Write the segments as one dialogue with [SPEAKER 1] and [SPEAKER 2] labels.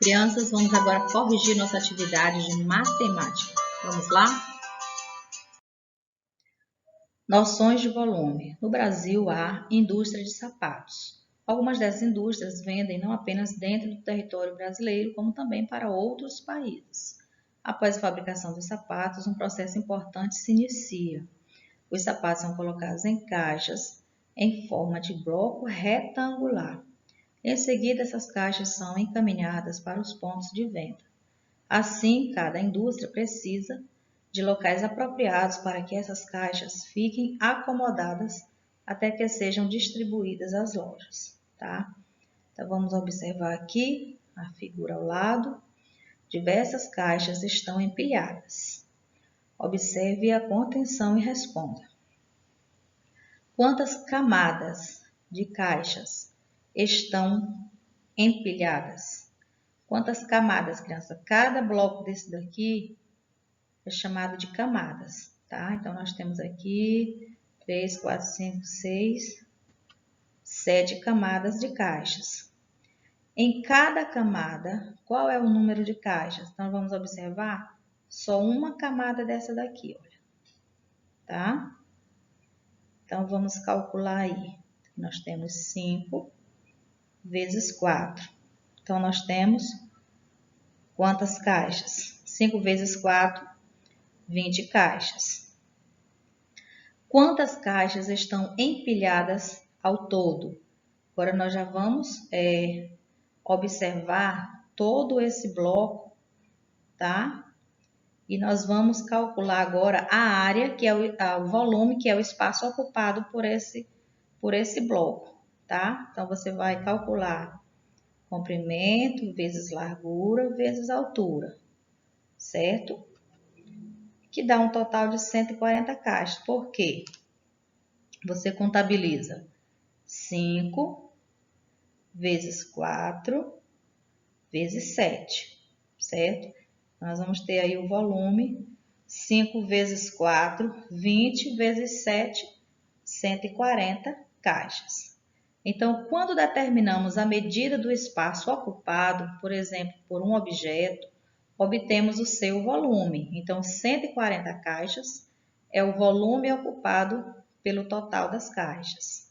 [SPEAKER 1] Crianças, vamos agora corrigir nossa atividade de matemática. Vamos lá? Noções de volume. No Brasil, há indústria de sapatos. Algumas dessas indústrias vendem não apenas dentro do território brasileiro, como também para outros países. Após a fabricação dos sapatos, um processo importante se inicia. Os sapatos são colocados em caixas em forma de bloco retangular. Em seguida, essas caixas são encaminhadas para os pontos de venda. Assim, cada indústria precisa de locais apropriados para que essas caixas fiquem acomodadas até que sejam distribuídas às lojas, tá? Então, vamos observar aqui a figura ao lado. Diversas caixas estão empilhadas. Observe com atenção e responda. Quantas camadas de caixas estão empilhadas? Quantas camadas, criança? Cada bloco desse daqui é chamado de camadas, tá? Então, nós temos aqui 3, 4, 5, 6, 7 camadas de caixas. Em cada camada, qual é o número de caixas? Então, vamos observar só uma camada dessa daqui, olha, tá? Então, vamos calcular aí. Nós temos 5 vezes 4. Então, nós temos quantas caixas? 5 vezes 4, 20 caixas. Quantas caixas estão empilhadas ao todo? Agora, nós já vamos observar todo esse bloco, tá? E nós vamos calcular agora a área, que é o volume, que é o espaço ocupado por esse bloco, tá? Então, você vai calcular comprimento vezes largura vezes altura, certo? Que dá um total de 140 caixas. Por quê? Você contabiliza 5 vezes 4 vezes 7, certo? Nós vamos ter aí o volume 5 vezes 4, 20 vezes 7, 140 caixas. Então, quando determinamos a medida do espaço ocupado, por exemplo, por um objeto, obtemos o seu volume. Então, 140 caixas é o volume ocupado pelo total das caixas.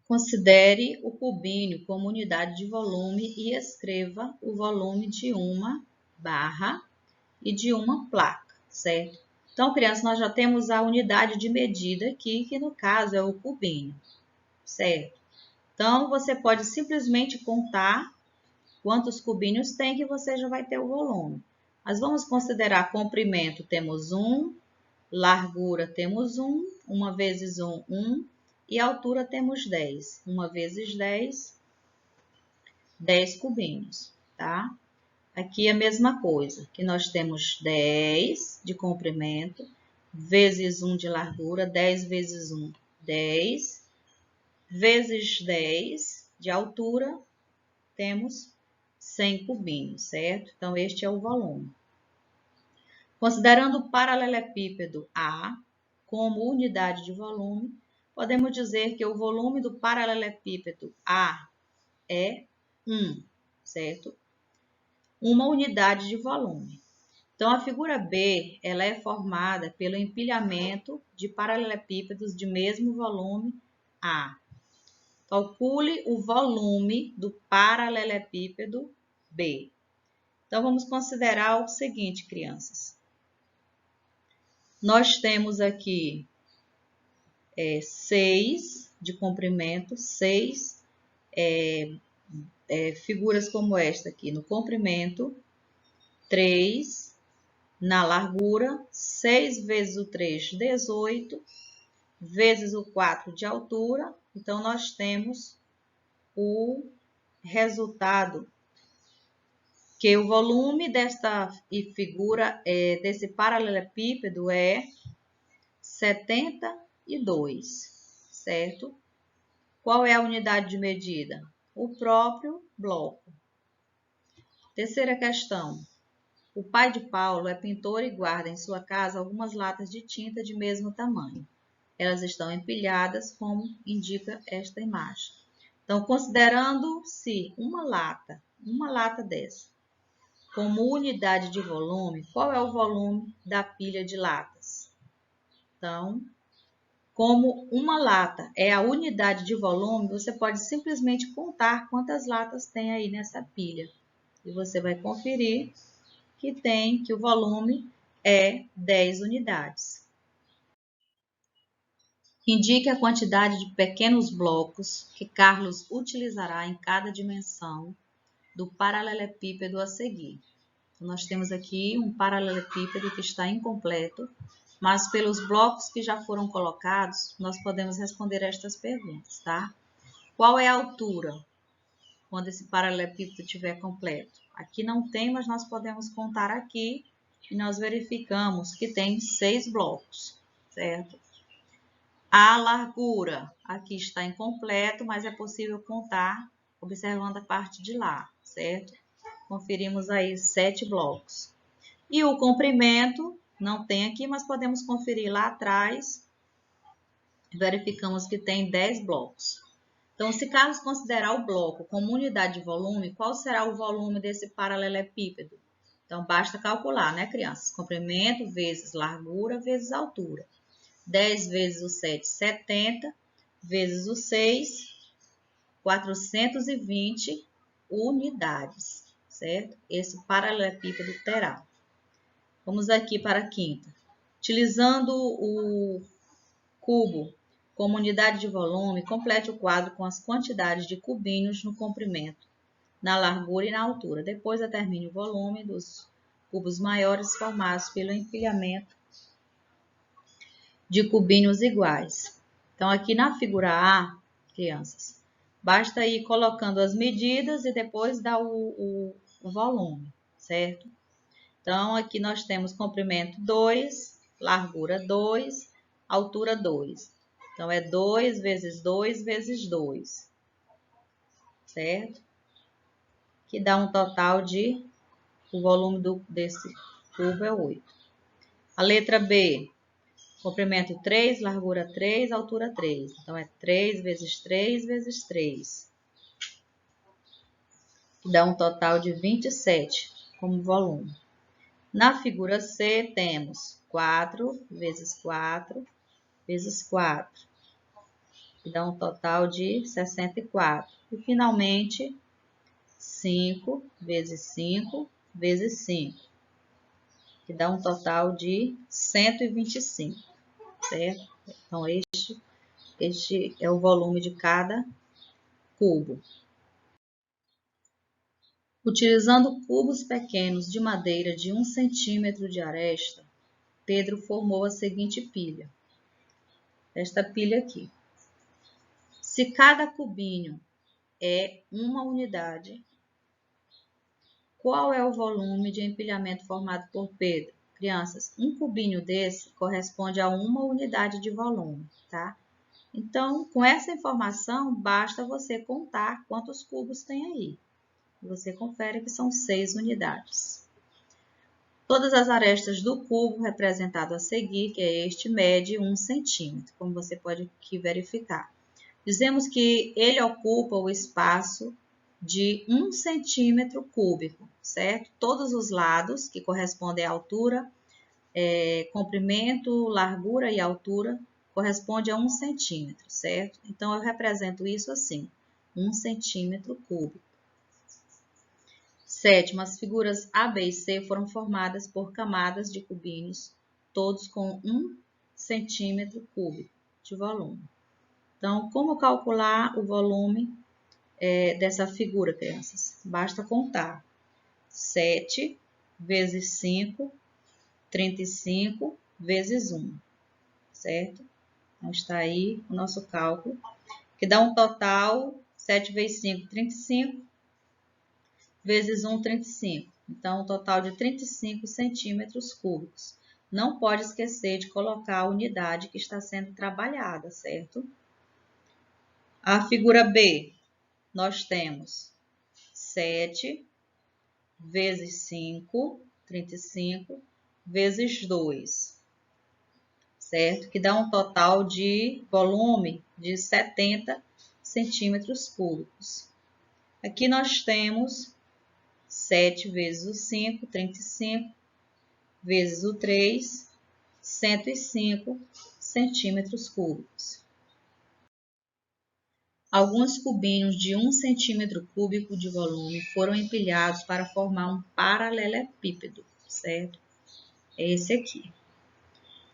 [SPEAKER 1] Considere o cubinho como unidade de volume e escreva o volume de uma barra e de uma placa, certo? Então, crianças, nós já temos a unidade de medida aqui, que no caso é o cubinho, certo? Então, você pode simplesmente contar quantos cubinhos tem, que você já vai ter o volume. Mas vamos considerar comprimento, temos 1, largura temos 1, 1 vezes 1, 1, e altura temos 10. 1 vezes 10, 10 cubinhos, tá? Aqui é a mesma coisa, que nós temos 10 de comprimento, vezes 1 de largura, 10 vezes 1, 10, vezes 10 de altura, temos 100 cubinhos, certo? Então, este é o volume. Considerando o paralelepípedo A como unidade de volume, podemos dizer que o volume do paralelepípedo A é 1, certo? Uma unidade de volume. Então, a figura B, ela é formada pelo empilhamento de paralelepípedos de mesmo volume A. Calcule o volume do paralelepípedo B. Então, vamos considerar o seguinte, crianças. Nós temos aqui 6 de comprimento, 6 figuras como esta aqui no comprimento, 3 na largura, 6 vezes o 3, 18, vezes o 4 de altura. Então, nós temos o resultado, que o volume desta figura, desse paralelepípedo é 72, certo? Qual é a unidade de medida? O próprio bloco. Terceira questão. O pai de Paulo é pintor e guarda em sua casa algumas latas de tinta de mesmo tamanho. Elas estão empilhadas, como indica esta imagem. Então, considerando-se uma lata dessa, como unidade de volume, qual é o volume da pilha de latas? Então, como uma lata é a unidade de volume, você pode simplesmente contar quantas latas tem aí nessa pilha. E você vai conferir que o volume é 10 unidades. Indique a quantidade de pequenos blocos que Carlos utilizará em cada dimensão do paralelepípedo a seguir. Então, nós temos aqui um paralelepípedo que está incompleto, mas pelos blocos que já foram colocados, nós podemos responder estas perguntas, tá? Qual é a altura quando esse paralelepípedo estiver completo? Aqui não tem, mas nós podemos contar aqui e nós verificamos que tem 6 blocos, certo? A largura aqui está incompleto, mas é possível contar observando a parte de lá, certo? Conferimos aí 7 blocos. E o comprimento, não tem aqui, mas podemos conferir lá atrás. Verificamos que tem 10 blocos. Então, se Carlos considerar o bloco como unidade de volume, qual será o volume desse paralelepípedo? Então, basta calcular, né, crianças? Comprimento vezes largura vezes altura. 10 vezes o 7, 70, vezes o 6, 420 unidades, certo? Esse paralelepípedo terá. Vamos aqui para a quinta. Utilizando o cubo como unidade de volume, complete o quadro com as quantidades de cubinhos no comprimento, na largura e na altura. Depois determine o volume dos cubos maiores formados pelo empilhamento de cubinhos iguais. Então, aqui na figura A, crianças, basta ir colocando as medidas e depois dar o volume, certo? Então, aqui nós temos comprimento 2, largura 2, altura 2. Então, é 2 vezes 2 vezes 2, certo? Que dá um total de, o volume desse cubo é 8. A letra B, comprimento 3, largura 3, altura 3. Então, é 3 vezes 3 vezes 3. Que dá um total de 27 como volume. Na figura C, temos 4 vezes 4 vezes 4, que dá um total de 64. E, finalmente, 5 vezes 5 vezes 5, que dá um total de 125, certo? Então, este é o volume de cada cubo. Utilizando cubos pequenos de madeira de 1 centímetro de aresta, Pedro formou a seguinte pilha. Esta pilha aqui. Se cada cubinho é uma unidade, qual é o volume de empilhamento formado por Pedro? Crianças, um cubinho desse corresponde a uma unidade de volume, tá? Então, com essa informação, basta você contar quantos cubos tem aí. Você confere que são 6 unidades. Todas as arestas do cubo representado a seguir, que é este, mede 1 centímetro, como você pode aqui verificar. Dizemos que ele ocupa o espaço de 1 centímetro cúbico, certo? Todos os lados, que correspondem à altura, comprimento, largura e altura, corresponde a 1 centímetro, certo? Então, eu represento isso assim, 1 centímetro cúbico. Sétimo, as figuras A, B e C foram formadas por camadas de cubinhos, todos com 1 centímetro cúbico de volume. Então, como calcular o volume dessa figura, crianças? Basta contar 7 vezes 5, 35 vezes 1, certo? Então, está aí o nosso cálculo, que dá um total, 7 vezes 5, 35, vezes 1, 35. Então, um total de 35 centímetros cúbicos. Não pode esquecer de colocar a unidade que está sendo trabalhada, certo? A figura B, nós temos 7 vezes 5, 35, vezes 2, certo? Que dá um total de volume de 70 centímetros cúbicos. Aqui nós temos 7 vezes o 5, 35, vezes o 3, 105 centímetros cúbicos. Alguns cubinhos de 1 centímetro cúbico de volume foram empilhados para formar um paralelepípedo, certo? É esse aqui.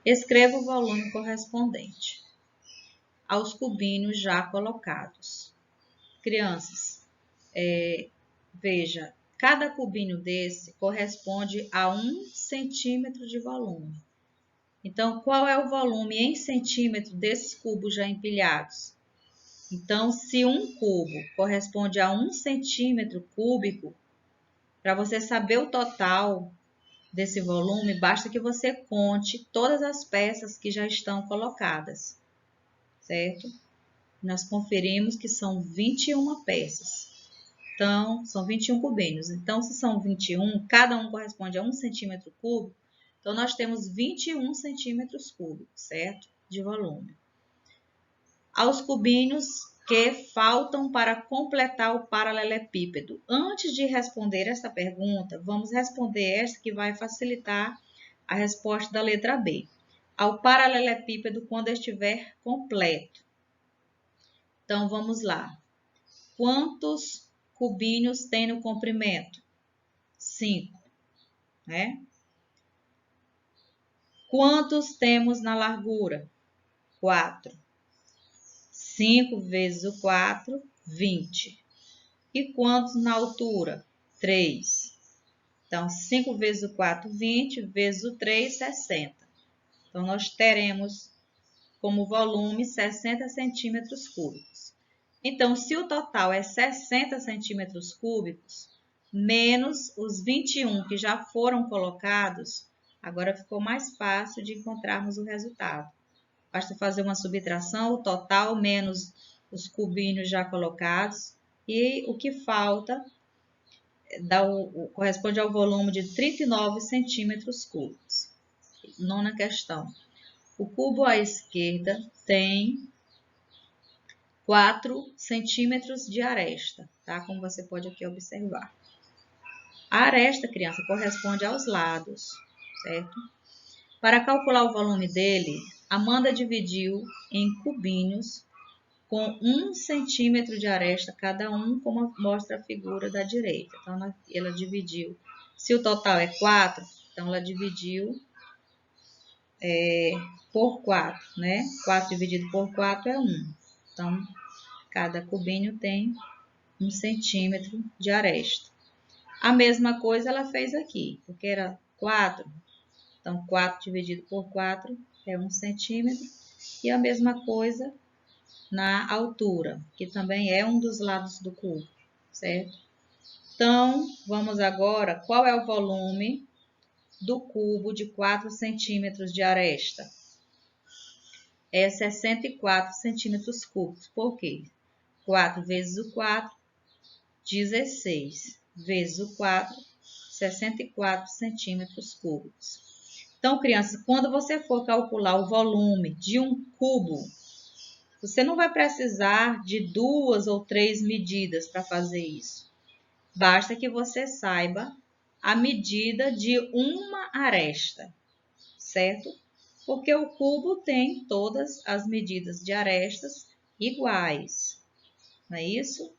[SPEAKER 1] Escreva o volume correspondente aos cubinhos já colocados. Crianças, veja, cada cubinho desse corresponde a 1 centímetro de volume. Então, qual é o volume em centímetro desses cubos já empilhados? Então, se um cubo corresponde a 1 centímetro cúbico, para você saber o total desse volume, basta que você conte todas as peças que já estão colocadas, certo? Nós conferimos que são 21 peças. Então, são 21 cubinhos. Então, se são 21, cada um corresponde a 1 centímetro cúbico, então nós temos 21 centímetros cúbicos, certo? De volume. Aos cubinhos que faltam para completar o paralelepípedo. Antes de responder essa pergunta, vamos responder esta que vai facilitar a resposta da letra B. Ao paralelepípedo quando estiver completo. Então, vamos lá. Quantos cubinhos tem no comprimento? 5, né? Quantos temos na largura? 4. 5 vezes o 4, 20. E quantos na altura? 3. Então, 5 vezes o 4, 20, vezes o 3, 60. Então, nós teremos como volume 60 centímetros cúbicos. Então, se o total é 60 centímetros cúbicos, menos os 21 que já foram colocados, agora ficou mais fácil de encontrarmos o resultado. Basta fazer uma subtração, o total menos os cubinhos já colocados, e o que falta corresponde ao volume de 39 centímetros cúbicos. Nona questão. O cubo à esquerda tem 4 centímetros de aresta, tá? Como você pode aqui observar. A aresta, criança, corresponde aos lados, certo? Para calcular o volume dele, Amanda dividiu em cubinhos com 1 centímetro de aresta cada um, como mostra a figura da direita. Então, ela dividiu. Se o total é 4, então ela dividiu por 4, né? 4 dividido por 4 é 1. Então, cada cubinho tem 1 centímetro de aresta. A mesma coisa ela fez aqui, porque era 4. Então, 4 dividido por 4 é 1 centímetro. E a mesma coisa na altura, que também é um dos lados do cubo, certo? Então, vamos agora, qual é o volume do cubo de 4 centímetros de aresta? É 64 centímetros cúbicos. Por quê? 4 vezes o 4, 16. Vezes o 4, 64 centímetros cúbicos. Então, crianças, quando você for calcular o volume de um cubo, você não vai precisar de 2 ou 3 medidas para fazer isso. Basta que você saiba a medida de uma aresta, certo? Porque o cubo tem todas as medidas de arestas iguais, não é isso?